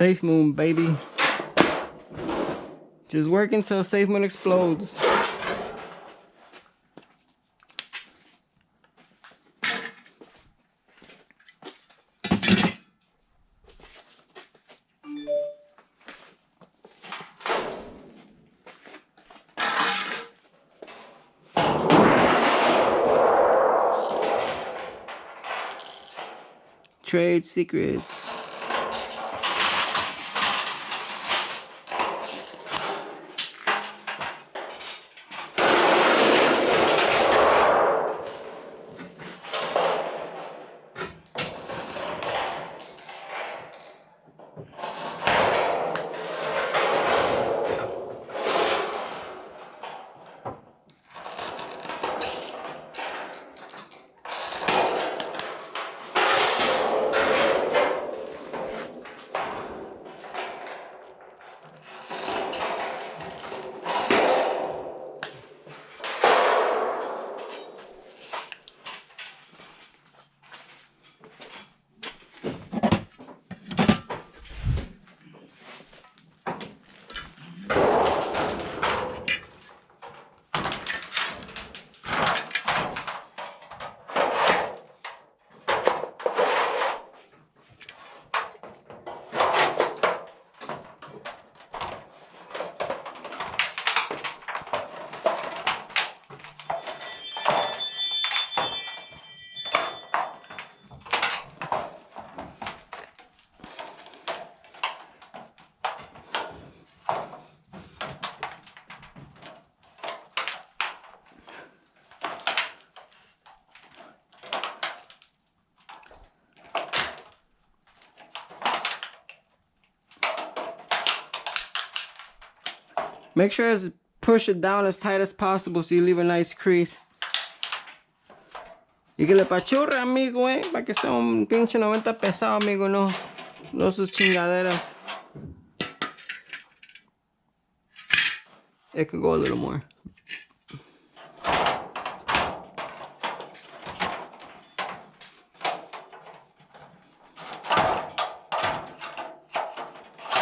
Safe moon, baby. Just work until safe moon explodes. Trade secrets. Make sure to push it down as tight as possible so you leave a nice crease. Y que le pachurre, amigo, para que sea un pinche 90 pesado, amigo, no sus chingaderas. It could go a little more.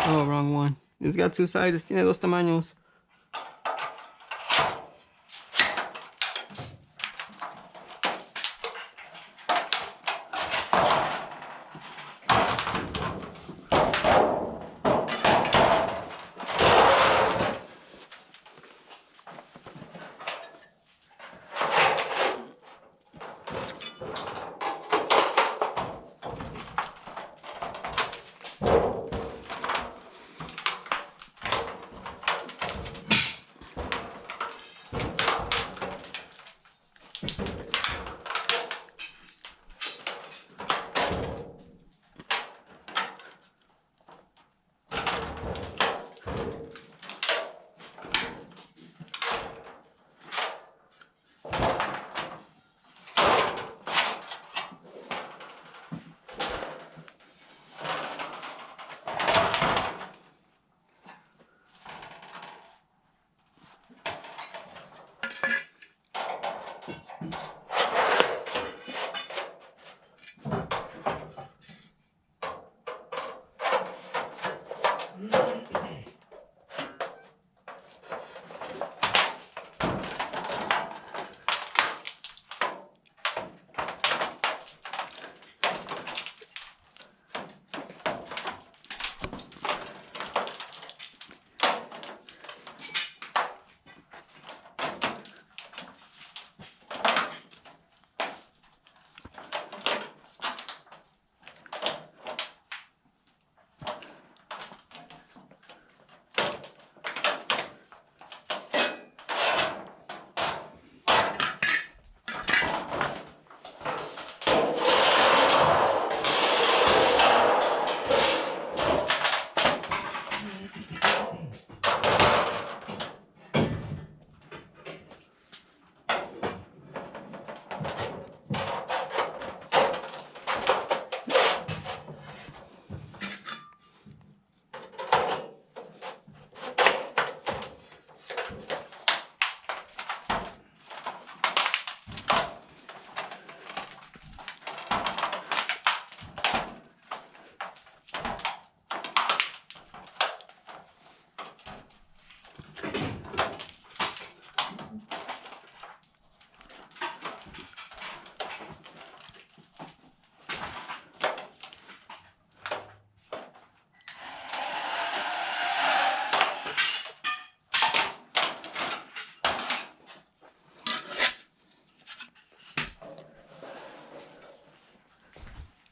Oh, wrong one. It's got two sides, tiene dos tamaños.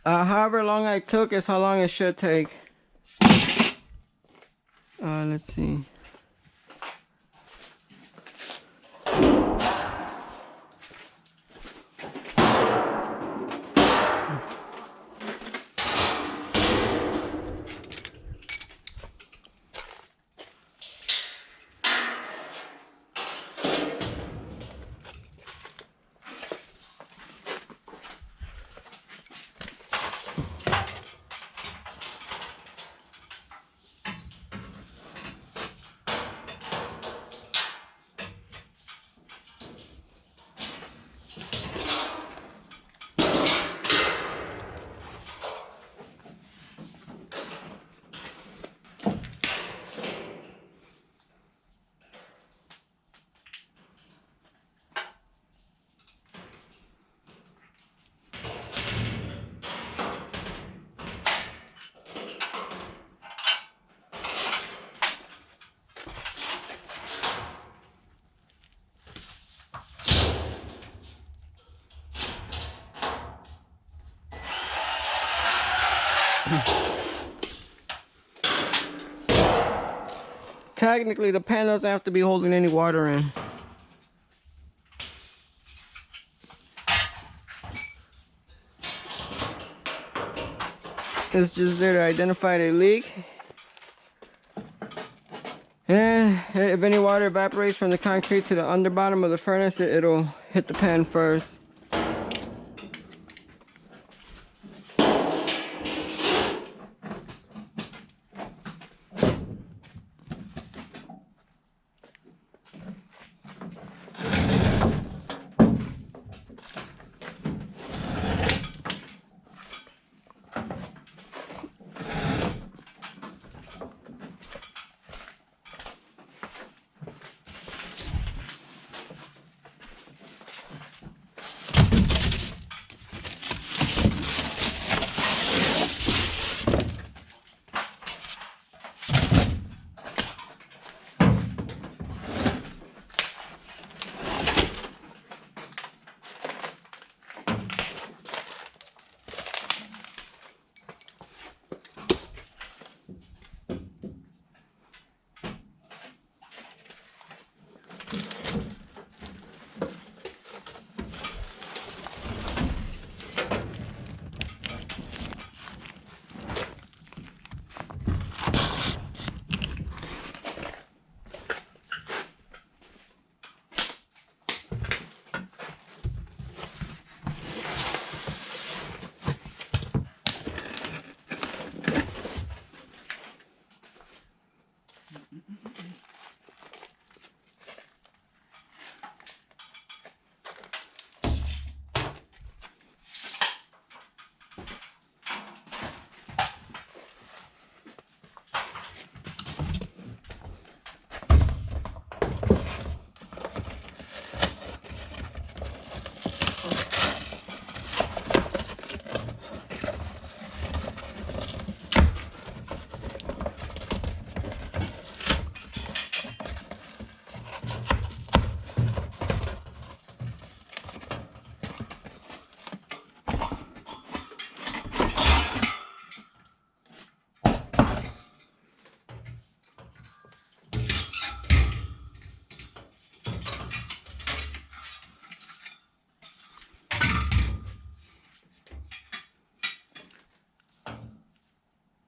However long I took is how long it should take. Let's see. Technically, the pan doesn't have to be holding any water in. It's just there to identify the leak. And if any water evaporates from the concrete to the underbottom of the furnace, it'll hit the pan first.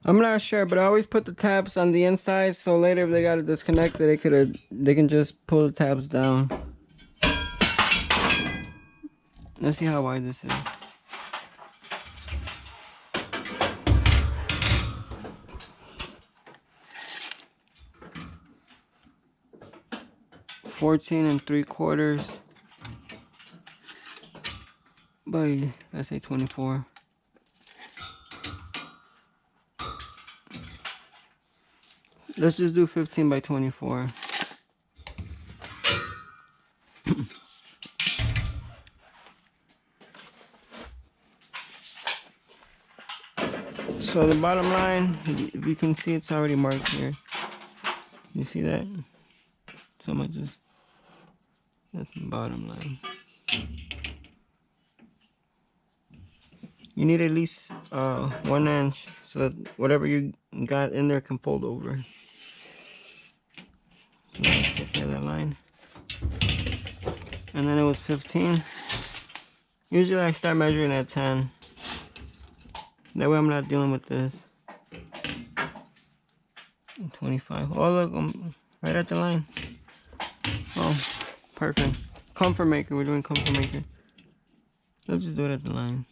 I'm not sure, but I always put the tabs on the inside, so later if they gotta disconnect it, they can just pull the tabs down. Let's see how wide this is. $14 3/4 by, let's say 24. Let's just do 15 by 24. So the bottom line, if you can see, it's already marked here. You see that? So much just, that's the bottom line. You need at least 1 inch so that whatever you got in there can fold over. So take care of that line. And then it was 15. Usually I start measuring at 10. That way I'm not dealing with this. 25. Oh look, I'm right at the line. Oh, perfect. Comfort maker, we're doing comfort maker. Let's just do it at the line.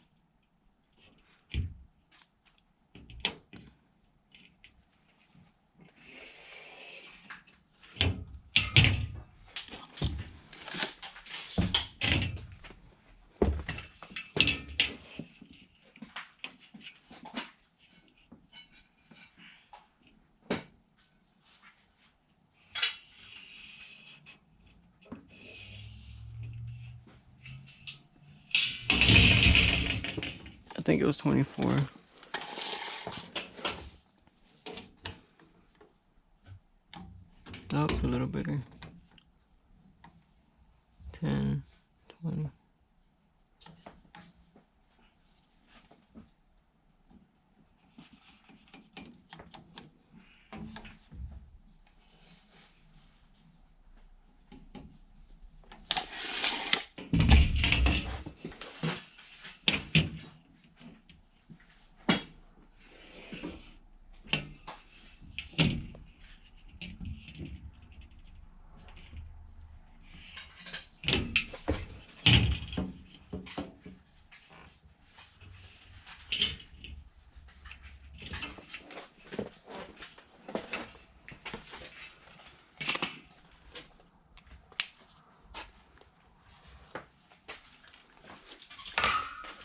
I think it was 24. Oh, it's a little bigger. 10, 20.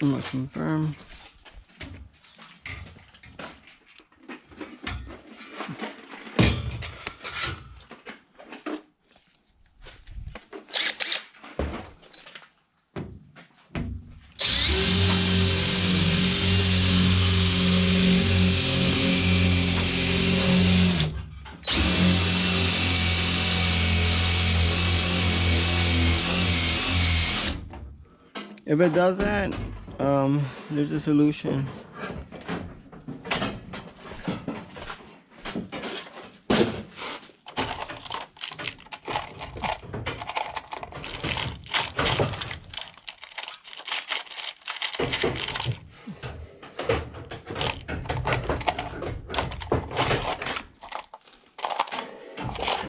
I'm gonna confirm. If it does that, there's a solution.